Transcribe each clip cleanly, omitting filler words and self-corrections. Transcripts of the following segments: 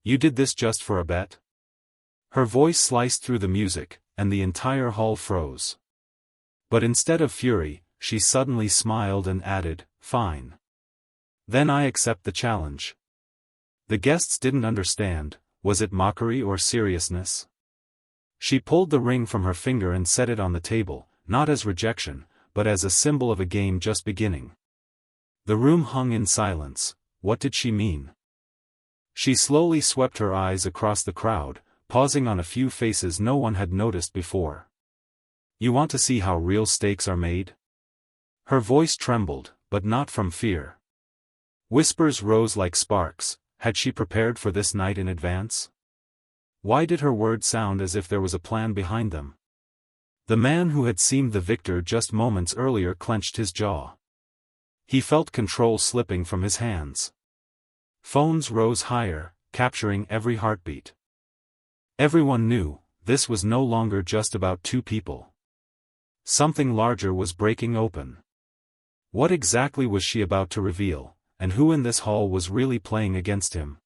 You did this just for a bet? Her voice sliced through the music, and the entire hall froze. But instead of fury, she suddenly smiled and added, "Fine. Then I accept the challenge." The guests didn't understand, was it mockery or seriousness? She pulled the ring from her finger and set it on the table, not as rejection, but as a symbol of a game just beginning. The room hung in silence. What did she mean? She slowly swept her eyes across the crowd, pausing on a few faces no one had noticed before. You want to see how real stakes are made? Her voice trembled, but not from fear. Whispers rose like sparks. Had she prepared for this night in advance? Why did her words sound as if there was a plan behind them? The man who had seemed the victor just moments earlier clenched his jaw. He felt control slipping from his hands. Phones rose higher, capturing every heartbeat. Everyone knew, this was no longer just about two people. Something larger was breaking open. What exactly was she about to reveal, and who in this hall was really playing against him?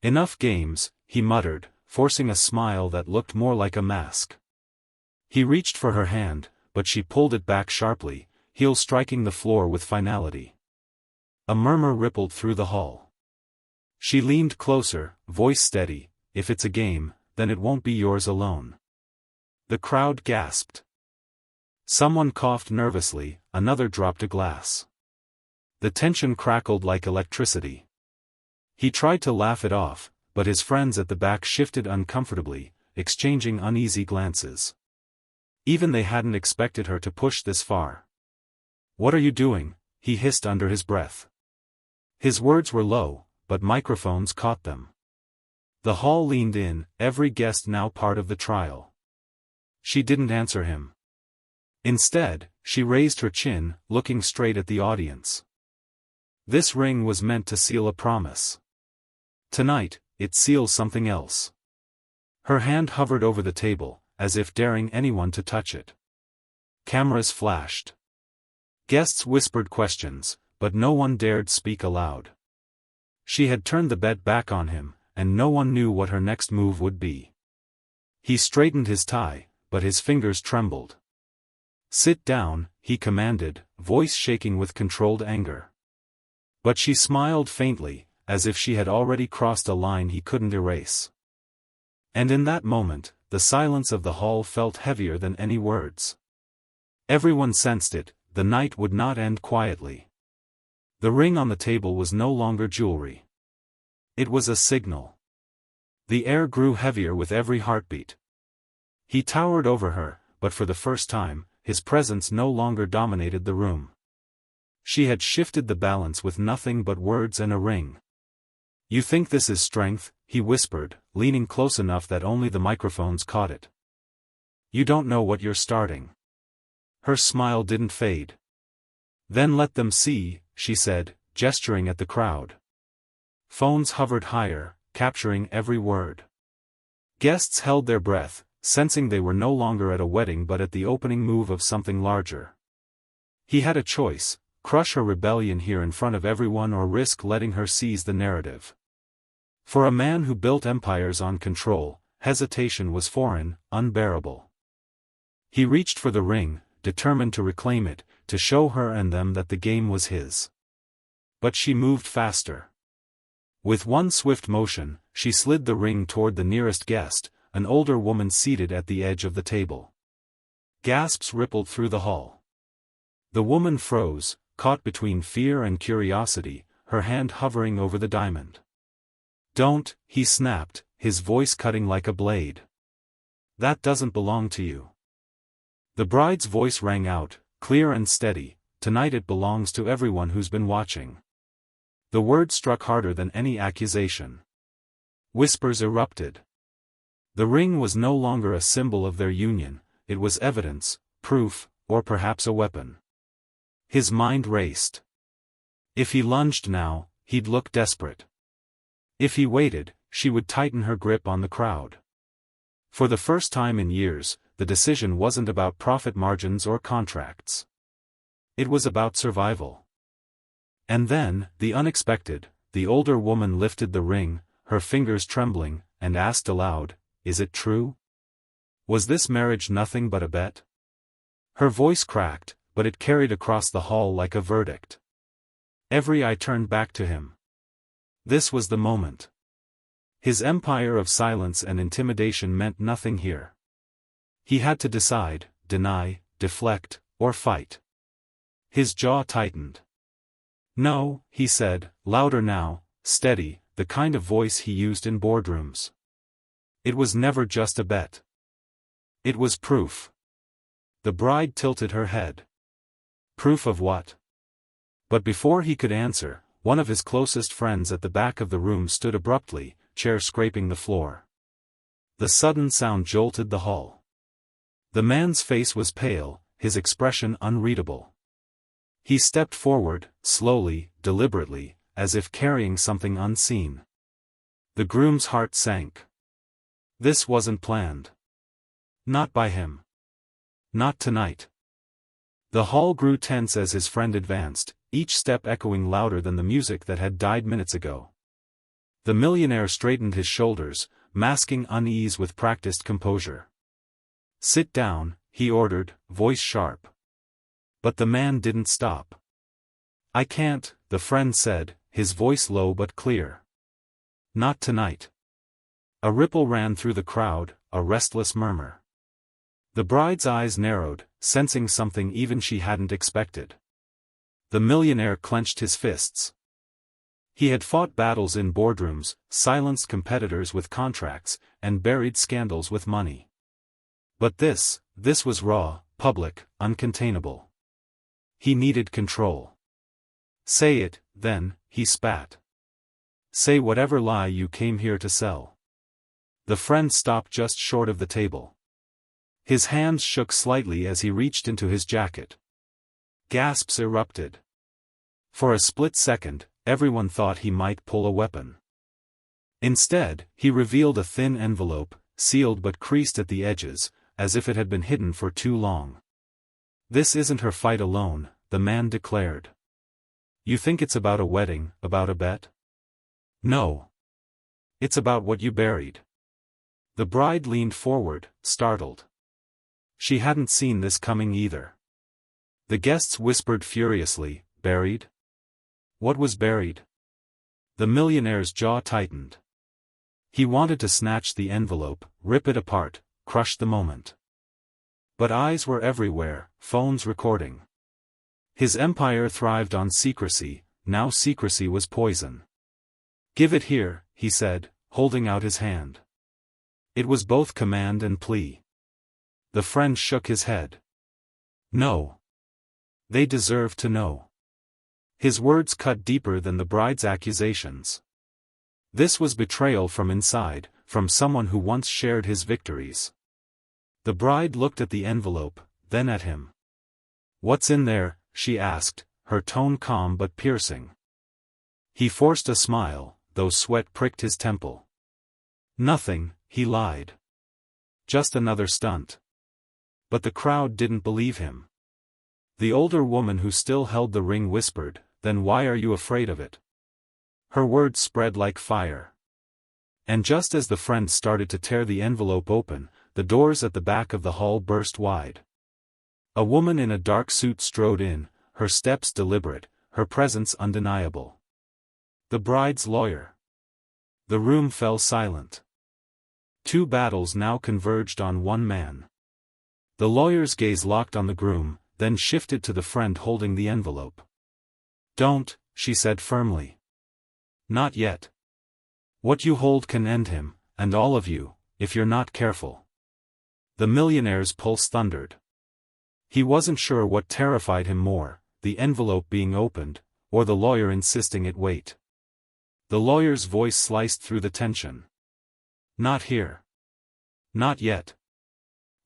Enough games, he muttered, forcing a smile that looked more like a mask. He reached for her hand, but she pulled it back sharply, heel striking the floor with finality. A murmur rippled through the hall. She leaned closer, voice steady, "If it's a game, then it won't be yours alone." The crowd gasped. Someone coughed nervously, another dropped a glass. The tension crackled like electricity. He tried to laugh it off, but his friends at the back shifted uncomfortably, exchanging uneasy glances. Even they hadn't expected her to push this far. "What are you doing?" he hissed under his breath. His words were low, but microphones caught them. The hall leaned in, every guest now part of the trial. She didn't answer him. Instead, she raised her chin, looking straight at the audience. This ring was meant to seal a promise. Tonight, it seals something else. Her hand hovered over the table, as if daring anyone to touch it. Cameras flashed. Guests whispered questions, but no one dared speak aloud. She had turned the bet back on him, and no one knew what her next move would be. He straightened his tie, but his fingers trembled. "Sit down," he commanded, voice shaking with controlled anger. But she smiled faintly, as if she had already crossed a line he couldn't erase. And in that moment, the silence of the hall felt heavier than any words. Everyone sensed it, the night would not end quietly. The ring on the table was no longer jewelry. It was a signal. The air grew heavier with every heartbeat. He towered over her, but for the first time, his presence no longer dominated the room. She had shifted the balance with nothing but words and a ring. "You think this is strength?" he whispered, leaning close enough that only the microphones caught it. "You don't know what you're starting." Her smile didn't fade. "Then let them see," she said, gesturing at the crowd. Phones hovered higher, capturing every word. Guests held their breath, sensing they were no longer at a wedding but at the opening move of something larger. He had a choice: crush her rebellion here in front of everyone or risk letting her seize the narrative. For a man who built empires on control, hesitation was foreign, unbearable. He reached for the ring, determined to reclaim it, to show her and them that the game was his. But she moved faster. With one swift motion, she slid the ring toward the nearest guest, an older woman seated at the edge of the table. Gasps rippled through the hall. The woman froze, caught between fear and curiosity, her hand hovering over the diamond. "Don't," he snapped, his voice cutting like a blade. "That doesn't belong to you." The bride's voice rang out, clear and steady, "Tonight it belongs to everyone who's been watching." The word struck harder than any accusation. Whispers erupted. The ring was no longer a symbol of their union, it was evidence, proof, or perhaps a weapon. His mind raced. If he lunged now, he'd look desperate. If he waited, she would tighten her grip on the crowd. For the first time in years, the decision wasn't about profit margins or contracts. It was about survival. And then, the unexpected, the older woman lifted the ring, her fingers trembling, and asked aloud, "Is it true? Was this marriage nothing but a bet?" Her voice cracked, but it carried across the hall like a verdict. Every eye turned back to him. This was the moment. His empire of silence and intimidation meant nothing here. He had to decide, deny, deflect, or fight. His jaw tightened. "No," he said, louder now, steady, the kind of voice he used in boardrooms. "It was never just a bet. It was proof." The bride tilted her head. "Proof of what?" But before he could answer, one of his closest friends at the back of the room stood abruptly, chair scraping the floor. The sudden sound jolted the hall. The man's face was pale, his expression unreadable. He stepped forward, slowly, deliberately, as if carrying something unseen. The groom's heart sank. This wasn't planned. Not by him. Not tonight. The hall grew tense as his friend advanced, each step echoing louder than the music that had died minutes ago. The millionaire straightened his shoulders, masking unease with practiced composure. "Sit down," he ordered, voice sharp. But the man didn't stop. "I can't," the friend said, his voice low but clear. "Not tonight." A ripple ran through the crowd, a restless murmur. The bride's eyes narrowed, sensing something even she hadn't expected. The millionaire clenched his fists. He had fought battles in boardrooms, silenced competitors with contracts, and buried scandals with money. But this was raw, public, uncontainable. He needed control. "Say it, then," he spat. "Say whatever lie you came here to sell." The friend stopped just short of the table. His hands shook slightly as he reached into his jacket. Gasps erupted. For a split second, everyone thought he might pull a weapon. Instead, he revealed a thin envelope, sealed but creased at the edges, as if it had been hidden for too long. "This isn't her fight alone," the man declared. "You think it's about a wedding, about a bet? No. It's about what you buried." The bride leaned forward, startled. She hadn't seen this coming either. The guests whispered furiously, "Buried? What was buried?" The millionaire's jaw tightened. He wanted to snatch the envelope, rip it apart, crush the moment. But eyes were everywhere, phones recording. His empire thrived on secrecy, now secrecy was poison. "Give it here," he said, holding out his hand. It was both command and plea. The friend shook his head. "No. They deserve to know." His words cut deeper than the bride's accusations. This was betrayal from inside, from someone who once shared his victories. The bride looked at the envelope, then at him. "What's in there?" she asked, her tone calm but piercing. He forced a smile, though sweat pricked his temple. "Nothing," he lied. "Just another stunt." But the crowd didn't believe him. The older woman who still held the ring whispered, "Then why are you afraid of it?" Her words spread like fire. And just as the friend started to tear the envelope open, the doors at the back of the hall burst wide. A woman in a dark suit strode in, her steps deliberate, her presence undeniable. The bride's lawyer. The room fell silent. Two battles now converged on one man. The lawyer's gaze locked on the groom, then shifted to the friend holding the envelope. "Don't," she said firmly. "Not yet. What you hold can end him, and all of you, if you're not careful." The millionaire's pulse thundered. He wasn't sure what terrified him more, the envelope being opened, or the lawyer insisting it wait. The lawyer's voice sliced through the tension. "Not here. Not yet.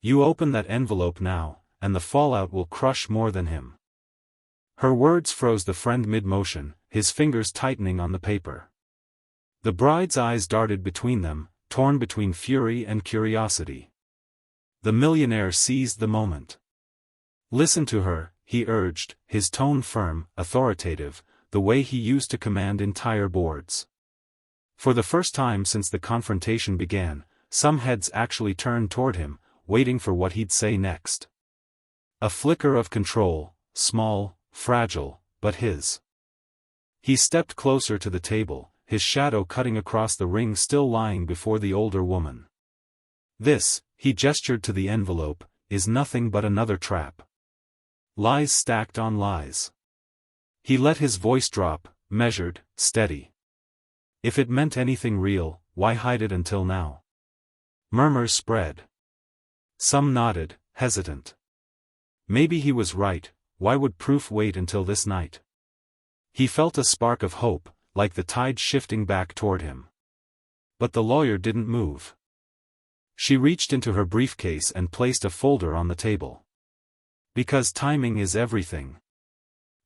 You open that envelope now, and the fallout will crush more than him." Her words froze the friend mid-motion, his fingers tightening on the paper. The bride's eyes darted between them, torn between fury and curiosity. The millionaire seized the moment. "Listen to her," he urged, his tone firm, authoritative, the way he used to command entire boards. For the first time since the confrontation began, some heads actually turned toward him, waiting for what he'd say next. A flicker of control, small, fragile, but his. He stepped closer to the table, his shadow cutting across the ring still lying before the older woman. This, he gestured to the envelope, is nothing but another trap. Lies stacked on lies. He let his voice drop, measured, steady. If it meant anything real, why hide it until now? Murmurs spread. Some nodded, hesitant. Maybe he was right, why would proof wait until this night? He felt a spark of hope, like the tide shifting back toward him. But the lawyer didn't move. She reached into her briefcase and placed a folder on the table. Because timing is everything.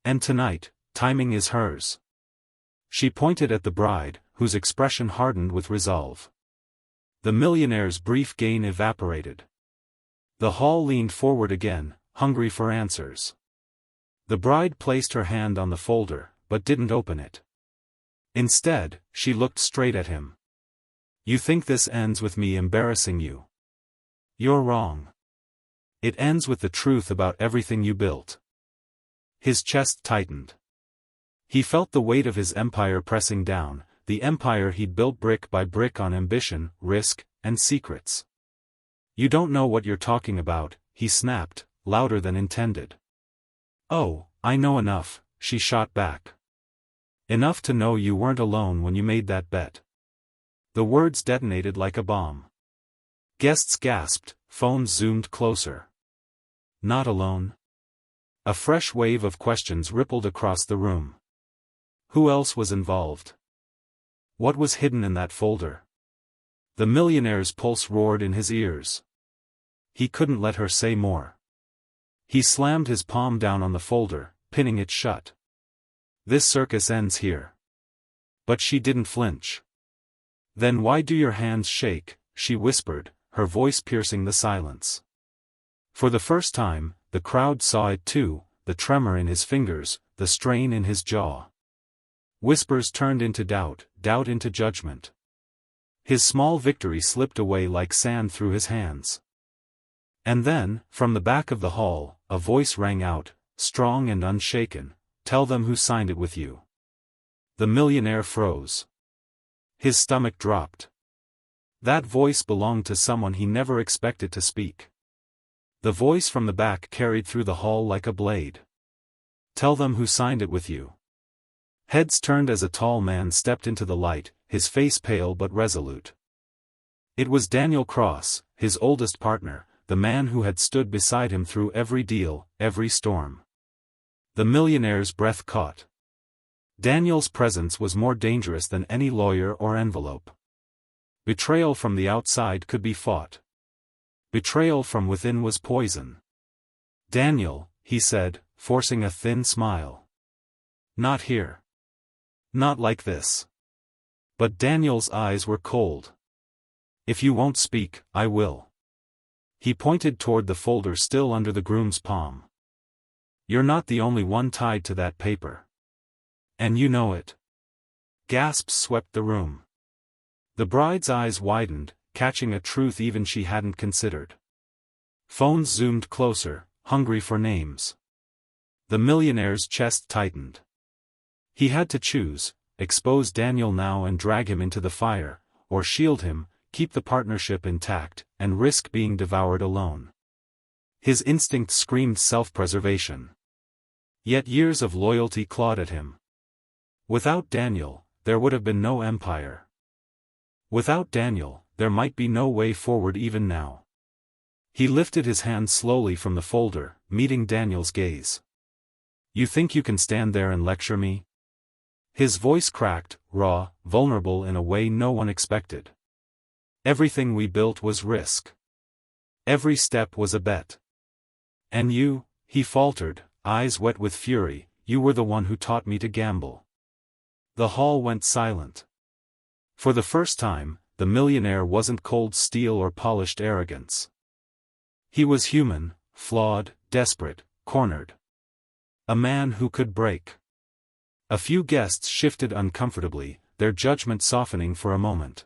And tonight, timing is hers. She pointed at the bride, whose expression hardened with resolve. The millionaire's brief gain evaporated. The hall leaned forward again, hungry for answers. The bride placed her hand on the folder, but didn't open it. Instead, she looked straight at him. You think this ends with me embarrassing you? You're wrong. It ends with the truth about everything you built. His chest tightened. He felt the weight of his empire pressing down, the empire he'd built brick by brick on ambition, risk, and secrets. You don't know what you're talking about, he snapped, louder than intended. Oh, I know enough, she shot back. Enough to know you weren't alone when you made that bet. The words detonated like a bomb. Guests gasped, phones zoomed closer. Not alone? A fresh wave of questions rippled across the room. Who else was involved? What was hidden in that folder? The millionaire's pulse roared in his ears. He couldn't let her say more. He slammed his palm down on the folder, pinning it shut. This circus ends here. But she didn't flinch. Then why do your hands shake? She whispered, her voice piercing the silence. For the first time, the crowd saw it too, the tremor in his fingers, the strain in his jaw. Whispers turned into doubt, doubt into judgment. His small victory slipped away like sand through his hands. And then, from the back of the hall, a voice rang out, strong and unshaken, "Tell them who signed it with you." The millionaire froze. His stomach dropped. That voice belonged to someone he never expected to speak. The voice from the back carried through the hall like a blade. "Tell them who signed it with you." Heads turned as a tall man stepped into the light, his face pale but resolute. It was Daniel Cross, his oldest partner, the man who had stood beside him through every deal, every storm. The millionaire's breath caught. Daniel's presence was more dangerous than any lawyer or envelope. Betrayal from the outside could be fought. Betrayal from within was poison. "Daniel," he said, forcing a thin smile. "Not here. Not like this." But Daniel's eyes were cold. "If you won't speak, I will." He pointed toward the folder still under the groom's palm. "You're not the only one tied to that paper. And you know it." Gasps swept the room. The bride's eyes widened, catching a truth even she hadn't considered. Phones zoomed closer, hungry for names. The millionaire's chest tightened. He had to choose, expose Daniel now and drag him into the fire, or shield him, keep the partnership intact, and risk being devoured alone. His instinct screamed self-preservation. Yet years of loyalty clawed at him. Without Daniel, there would have been no empire. Without Daniel, there might be no way forward even now. He lifted his hand slowly from the folder, meeting Daniel's gaze. "You think you can stand there and lecture me?" His voice cracked, raw, vulnerable in a way no one expected. "Everything we built was risk. Every step was a bet. And you," he faltered, eyes wet with fury, "you were the one who taught me to gamble." The hall went silent. For the first time, the millionaire wasn't cold steel or polished arrogance. He was human, flawed, desperate, cornered. A man who could break. A few guests shifted uncomfortably, their judgment softening for a moment.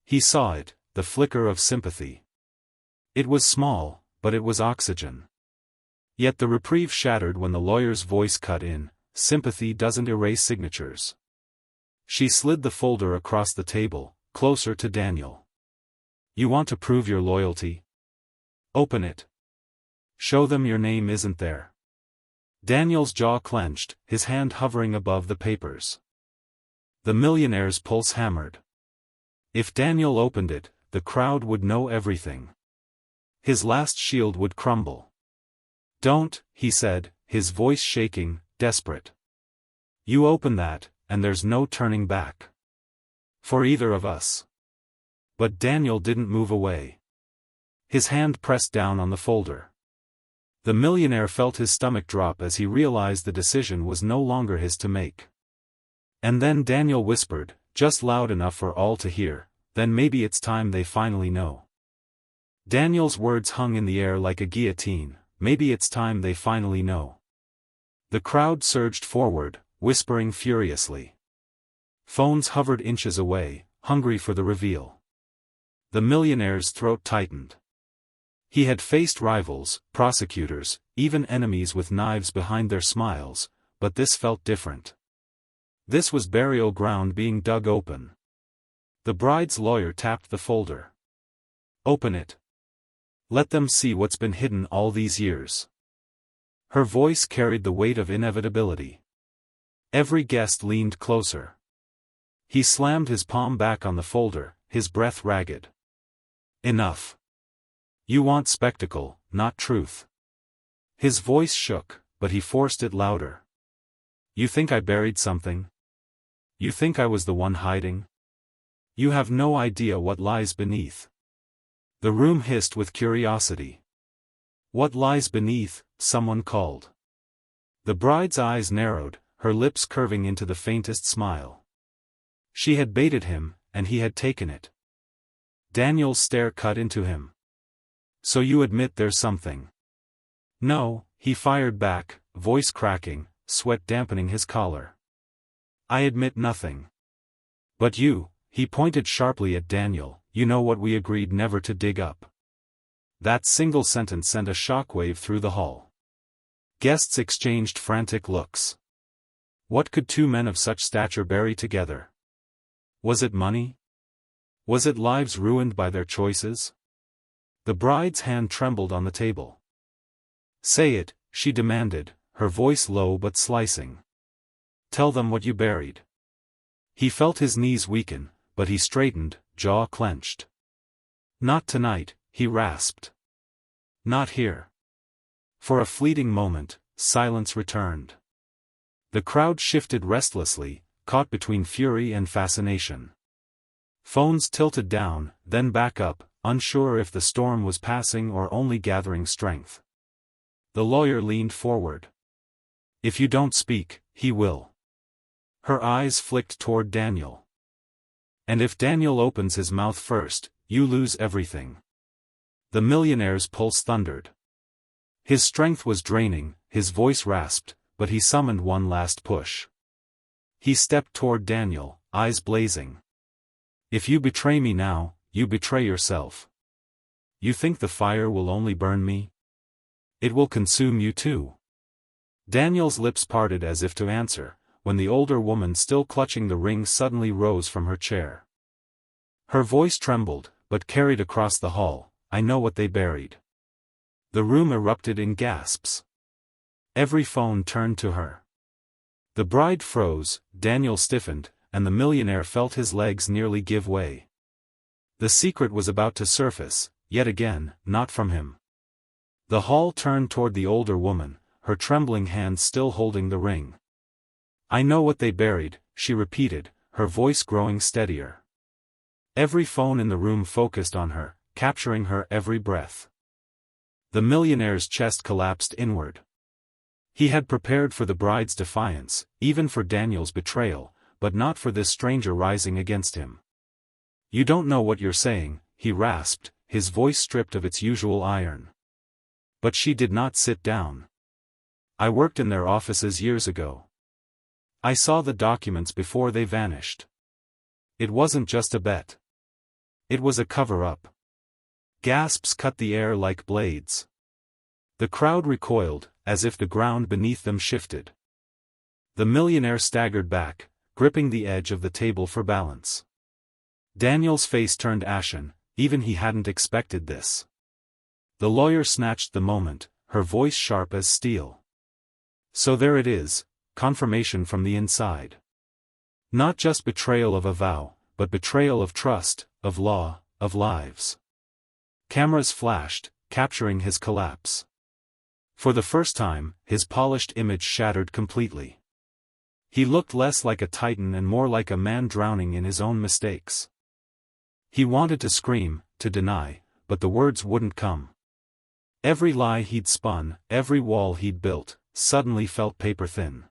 He saw it, the flicker of sympathy. It was small, but it was oxygen. Yet the reprieve shattered when the lawyer's voice cut in, "Sympathy doesn't erase signatures." She slid the folder across the table, closer to Daniel. "You want to prove your loyalty? Open it. Show them your name isn't there." Daniel's jaw clenched, his hand hovering above the papers. The millionaire's pulse hammered. If Daniel opened it, the crowd would know everything. His last shield would crumble. "Don't," he said, his voice shaking, desperate. "You open that, and there's no turning back. For either of us." But Daniel didn't move away. His hand pressed down on the folder. The millionaire felt his stomach drop as he realized the decision was no longer his to make. And then Daniel whispered, just loud enough for all to hear, "Then maybe it's time they finally know." Daniel's words hung in the air like a guillotine, "Maybe it's time they finally know." The crowd surged forward, whispering furiously. Phones hovered inches away, hungry for the reveal. The millionaire's throat tightened. He had faced rivals, prosecutors, even enemies with knives behind their smiles, but this felt different. This was burial ground being dug open. The bride's lawyer tapped the folder. "Open it. Let them see what's been hidden all these years." Her voice carried the weight of inevitability. Every guest leaned closer. He slammed his palm back on the folder, his breath ragged. "Enough. You want spectacle, not truth." His voice shook, but he forced it louder. "You think I buried something? You think I was the one hiding? You have no idea what lies beneath." The room hissed with curiosity. "What lies beneath?" someone called. The bride's eyes narrowed, her lips curving into the faintest smile. She had baited him, and he had taken it. Daniel's stare cut into him. "So you admit there's something?" "No," he fired back, voice cracking, sweat dampening his collar. "I admit nothing. But you," he pointed sharply at Daniel, "you know what we agreed never to dig up." That single sentence sent a shockwave through the hall. Guests exchanged frantic looks. What could two men of such stature bury together? Was it money? Was it lives ruined by their choices? The bride's hand trembled on the table. "Say it," she demanded, her voice low but slicing. "Tell them what you buried." He felt his knees weaken, but he straightened, jaw clenched. "Not tonight," he rasped. "Not here." For a fleeting moment, silence returned. The crowd shifted restlessly, caught between fury and fascination. Phones tilted down, then back up, unsure if the storm was passing or only gathering strength. The lawyer leaned forward. "If you don't speak, he will." Her eyes flicked toward Daniel. "And if Daniel opens his mouth first, you lose everything." The millionaire's pulse thundered. His strength was draining, his voice rasped, but he summoned one last push. He stepped toward Daniel, eyes blazing. "If you betray me now, you betray yourself. You think the fire will only burn me? It will consume you too." Daniel's lips parted as if to answer, when the older woman still clutching the ring suddenly rose from her chair. Her voice trembled, but carried across the hall, "I know what they buried." The room erupted in gasps. Every phone turned to her. The bride froze, Daniel stiffened, and the millionaire felt his legs nearly give way. The secret was about to surface, yet again, not from him. The hall turned toward the older woman, her trembling hands still holding the ring. "I know what they buried," she repeated, her voice growing steadier. Every phone in the room focused on her, capturing her every breath. The millionaire's chest collapsed inward. He had prepared for the bride's defiance, even for Daniel's betrayal, but not for this stranger rising against him. "You don't know what you're saying," he rasped, his voice stripped of its usual iron. But she did not sit down. "I worked in their offices years ago. I saw the documents before they vanished. It wasn't just a bet. It was a cover-up. Gasps cut the air like blades. The crowd recoiled, as if the ground beneath them shifted. The millionaire staggered back, gripping the edge of the table for balance. Daniel's face turned ashen, even he hadn't expected this. The lawyer snatched the moment, her voice sharp as steel. So there it is, confirmation from the inside. Not just betrayal of a vow, but betrayal of trust, of law, of lives. Cameras flashed, capturing his collapse. For the first time, his polished image shattered completely. He looked less like a titan and more like a man drowning in his own mistakes. He wanted to scream, to deny, but the words wouldn't come. Every lie he'd spun, every wall he'd built, suddenly felt paper-thin.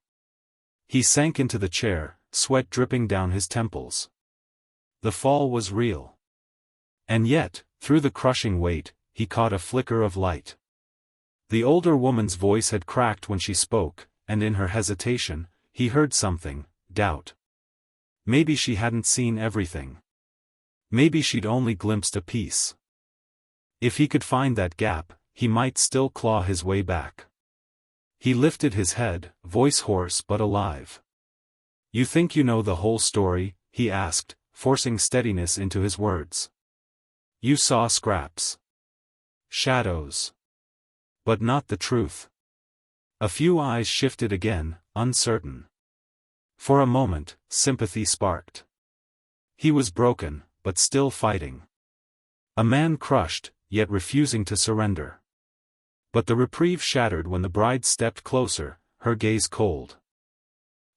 He sank into the chair, sweat dripping down his temples. The fall was real. And yet, through the crushing weight, he caught a flicker of light. The older woman's voice had cracked when she spoke, and in her hesitation, he heard something, doubt. Maybe she hadn't seen everything. Maybe she'd only glimpsed a piece. If he could find that gap, he might still claw his way back. He lifted his head, voice hoarse but alive. "You think you know the whole story?" he asked, forcing steadiness into his words. "You saw scraps. Shadows. But not the truth." A few eyes shifted again, uncertain. For a moment, sympathy sparked. He was broken, but still fighting. A man crushed, yet refusing to surrender. But the reprieve shattered when the bride stepped closer, her gaze cold.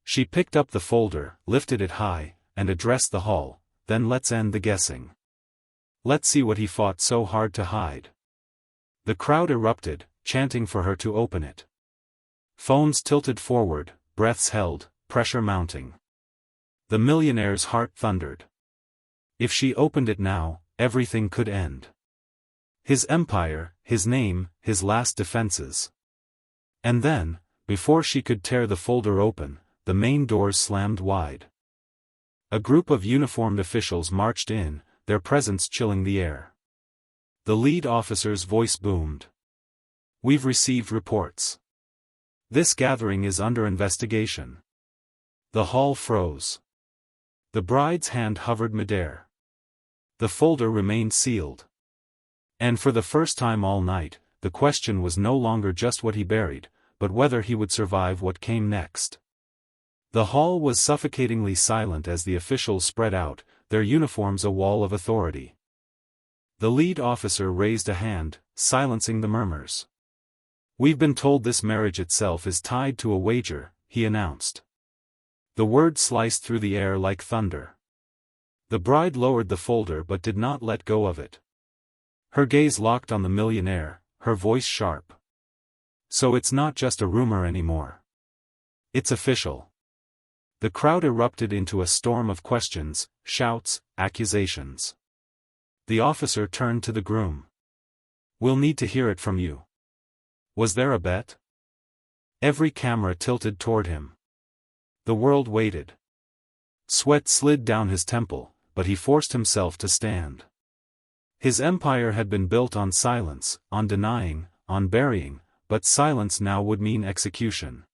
She picked up the folder, lifted it high, and addressed the hall. "Then let's end the guessing. Let's see what he fought so hard to hide." The crowd erupted, chanting for her to open it. Phones tilted forward, breaths held, pressure mounting. The millionaire's heart thundered. If she opened it now, everything could end. His empire, his name, his last defenses. And then, before she could tear the folder open, the main doors slammed wide. A group of uniformed officials marched in, their presence chilling the air. The lead officer's voice boomed. "We've received reports. This gathering is under investigation." The hall froze. The bride's hand hovered midair. The folder remained sealed. And for the first time all night, the question was no longer just what he buried, but whether he would survive what came next. The hall was suffocatingly silent as the officials spread out, their uniforms a wall of authority. The lead officer raised a hand, silencing the murmurs. "We've been told this marriage itself is tied to a wager," he announced. The word sliced through the air like thunder. The bride lowered the folder but did not let go of it. Her gaze locked on the millionaire, her voice sharp. "So it's not just a rumor anymore. It's official." The crowd erupted into a storm of questions, shouts, accusations. The officer turned to the groom. "We'll need to hear it from you. Was there a bet?" Every camera tilted toward him. The world waited. Sweat slid down his temple, but he forced himself to stand. His empire had been built on silence, on denying, on burying, but silence now would mean execution.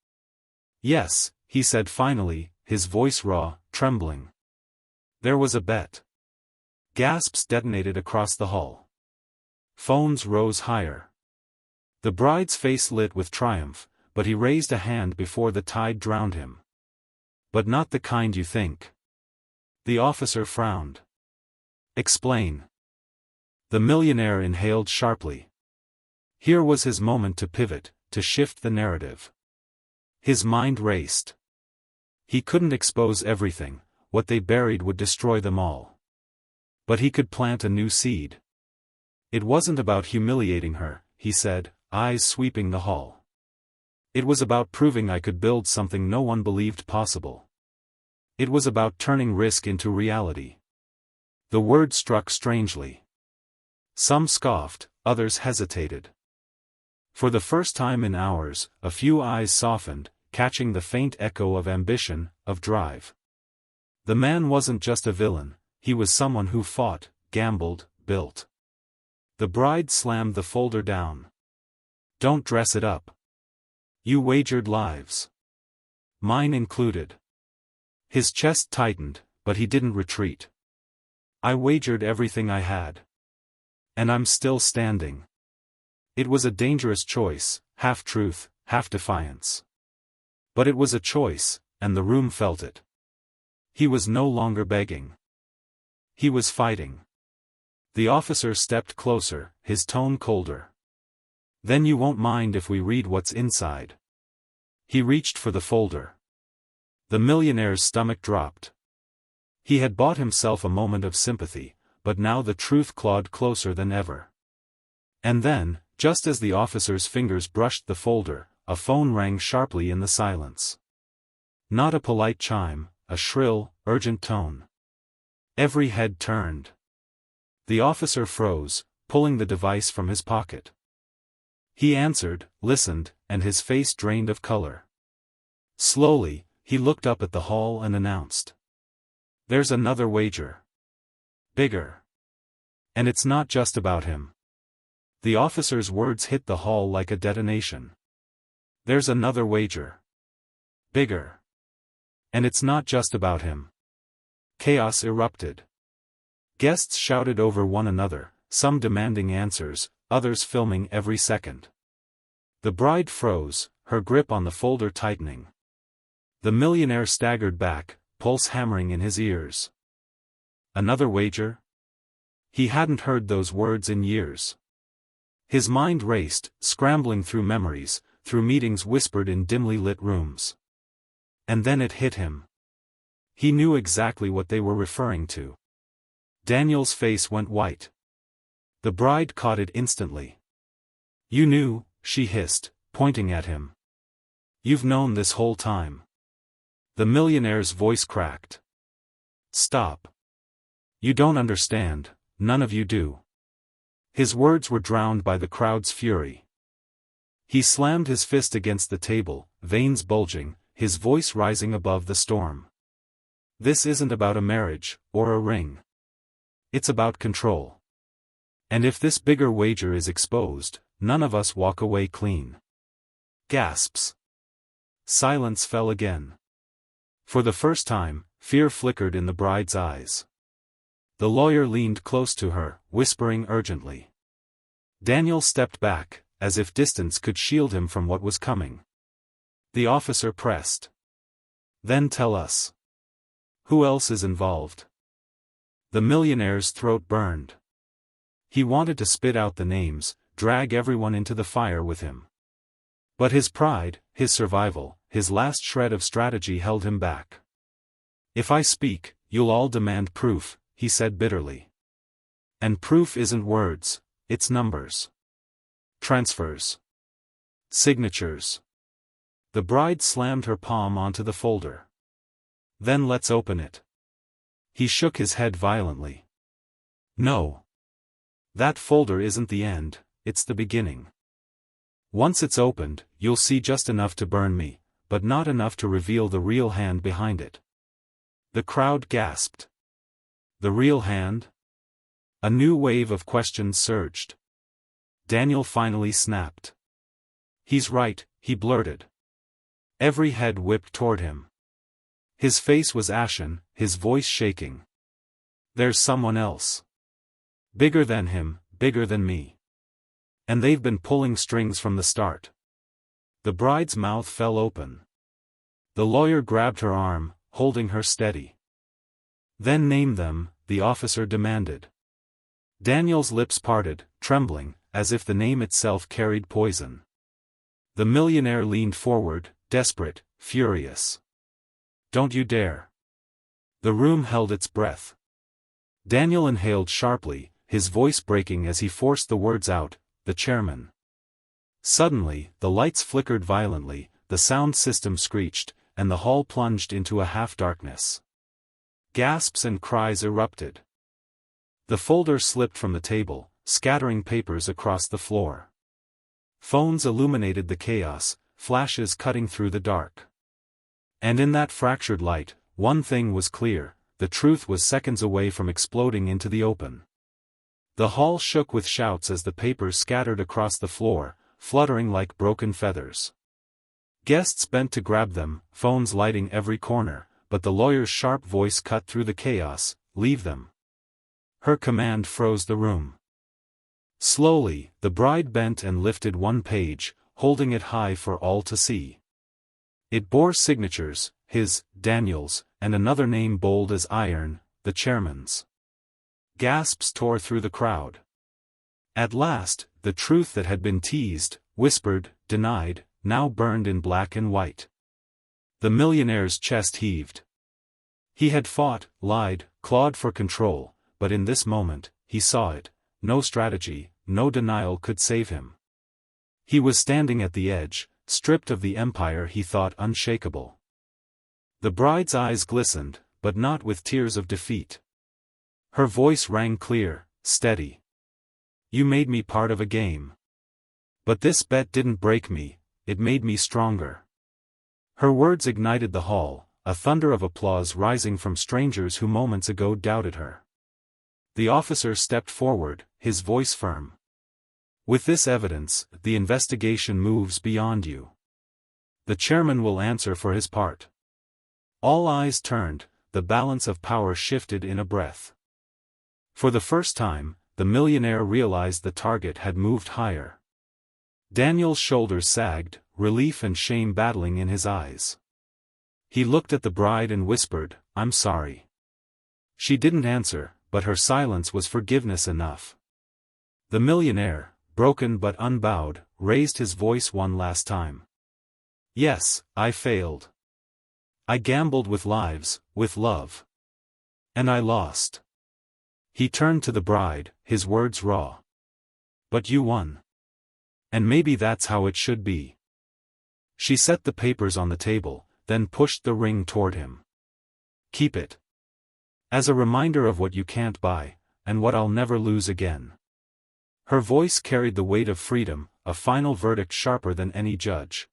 "Yes," he said finally, his voice raw, trembling. "There was a bet." Gasps detonated across the hall. Phones rose higher. The bride's face lit with triumph, but he raised a hand before the tide drowned him. "But not the kind you think." The officer frowned. "Explain." The millionaire inhaled sharply. Here was his moment to pivot, to shift the narrative. His mind raced. He couldn't expose everything, what they buried would destroy them all. But he could plant a new seed. "It wasn't about humiliating her," he said, eyes sweeping the hall. "It was about proving I could build something no one believed possible. It was about turning risk into reality." The word struck strangely. Some scoffed, others hesitated. For the first time in hours, a few eyes softened, catching the faint echo of ambition, of drive. The man wasn't just a villain, he was someone who fought, gambled, built. The bride slammed the folder down. Don't dress it up. You wagered lives. Mine included. His chest tightened, but he didn't retreat. I wagered everything I had. And I'm still standing. It was a dangerous choice, half truth, half defiance. But it was a choice, and the room felt it. He was no longer begging. He was fighting. The officer stepped closer, his tone colder. Then you won't mind if we read what's inside. He reached for the folder. The millionaire's stomach dropped. He had bought himself a moment of sympathy, but now the truth clawed closer than ever. And then, just as the officer's fingers brushed the folder, a phone rang sharply in the silence. Not a polite chime, a shrill, urgent tone. Every head turned. The officer froze, pulling the device from his pocket. He answered, listened, and his face drained of color. Slowly, he looked up at the hall and announced. There's another wager. Bigger. And it's not just about him. The officer's words hit the hall like a detonation. There's another wager. Bigger. And it's not just about him. Chaos erupted. Guests shouted over one another, some demanding answers, others filming every second. The bride froze, her grip on the folder tightening. The millionaire staggered back, pulse hammering in his ears. Another wager? He hadn't heard those words in years. His mind raced, scrambling through memories, through meetings whispered in dimly lit rooms. And then it hit him. He knew exactly what they were referring to. Daniel's face went white. The bride caught it instantly. You knew, she hissed, pointing at him. You've known this whole time. The millionaire's voice cracked. Stop. You don't understand, none of you do. His words were drowned by the crowd's fury. He slammed his fist against the table, veins bulging, his voice rising above the storm. This isn't about a marriage, or a ring. It's about control. And if this bigger wager is exposed, none of us walk away clean. Gasps. Silence fell again. For the first time, fear flickered in the bride's eyes. The lawyer leaned close to her, whispering urgently. Daniel stepped back, as if distance could shield him from what was coming. The officer pressed. Then tell us. Who else is involved? The millionaire's throat burned. He wanted to spit out the names, drag everyone into the fire with him. But his pride, his survival, his last shred of strategy held him back. If I speak, you'll all demand proof, he said bitterly. And proof isn't words, it's numbers. Transfers. Signatures. The bride slammed her palm onto the folder. Then let's open it. He shook his head violently. No. That folder isn't the end, it's the beginning. Once it's opened, you'll see just enough to burn me, but not enough to reveal the real hand behind it. The crowd gasped. The real hand? A new wave of questions surged. Daniel finally snapped. He's right, he blurted. Every head whipped toward him. His face was ashen, his voice shaking. There's someone else. Bigger than him, bigger than me. And they've been pulling strings from the start. The bride's mouth fell open. The lawyer grabbed her arm, holding her steady. Then name them, the officer demanded. Daniel's lips parted, trembling, as if the name itself carried poison. The millionaire leaned forward, desperate, furious. Don't you dare. The room held its breath. Daniel inhaled sharply, his voice breaking as he forced the words out, the chairman. Suddenly, the lights flickered violently, the sound system screeched, and the hall plunged into a half-darkness. Gasps and cries erupted. The folder slipped from the table, scattering papers across the floor. Phones illuminated the chaos, flashes cutting through the dark. And in that fractured light, one thing was clear, the truth was seconds away from exploding into the open. The hall shook with shouts as the papers scattered across the floor, fluttering like broken feathers. Guests bent to grab them, phones lighting every corner, but the lawyer's sharp voice cut through the chaos, "Leave them." Her command froze the room. Slowly, the bride bent and lifted one page, holding it high for all to see. It bore signatures, his, Daniel's, and another name bold as iron, the chairman's. Gasps tore through the crowd. At last, the truth that had been teased, whispered, denied, now burned in black and white. The millionaire's chest heaved. He had fought, lied, clawed for control, but in this moment, he saw it. No strategy, no denial could save him. He was standing at the edge, stripped of the empire he thought unshakable. The bride's eyes glistened, but not with tears of defeat. Her voice rang clear, steady. "You made me part of a game. But this bet didn't break me, it made me stronger." Her words ignited the hall, a thunder of applause rising from strangers who moments ago doubted her. The officer stepped forward, his voice firm. "With this evidence, the investigation moves beyond you. The chairman will answer for his part." All eyes turned, the balance of power shifted in a breath. For the first time, the millionaire realized the target had moved higher. Daniel's shoulders sagged, relief and shame battling in his eyes. He looked at the bride and whispered, "I'm sorry." She didn't answer, but her silence was forgiveness enough. The millionaire, broken but unbowed, raised his voice one last time. "Yes, I failed. I gambled with lives, with love. And I lost." He turned to the bride, his words raw. "But you won. And maybe that's how it should be." She set the papers on the table, then pushed the ring toward him. "Keep it. As a reminder of what you can't buy, and what I'll never lose again." Her voice carried the weight of freedom, a final verdict sharper than any judge.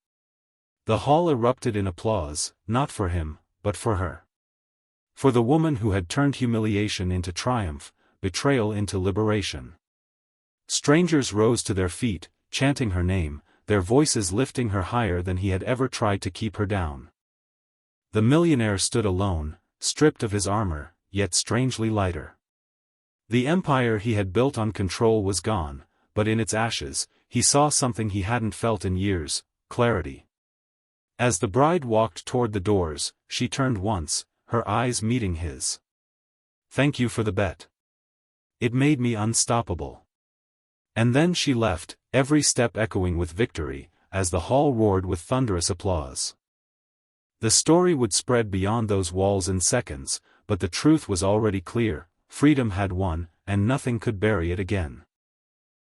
The hall erupted in applause, not for him, but for her. For the woman who had turned humiliation into triumph, betrayal into liberation. Strangers rose to their feet, chanting her name, their voices lifting her higher than he had ever tried to keep her down. The millionaire stood alone, stripped of his armor, yet strangely lighter. The empire he had built on control was gone, but in its ashes, he saw something he hadn't felt in years: clarity. As the bride walked toward the doors, she turned once, her eyes meeting his. "Thank you for the bet. It made me unstoppable." And then she left, every step echoing with victory, as the hall roared with thunderous applause. The story would spread beyond those walls in seconds, but the truth was already clear: freedom had won, and nothing could bury it again.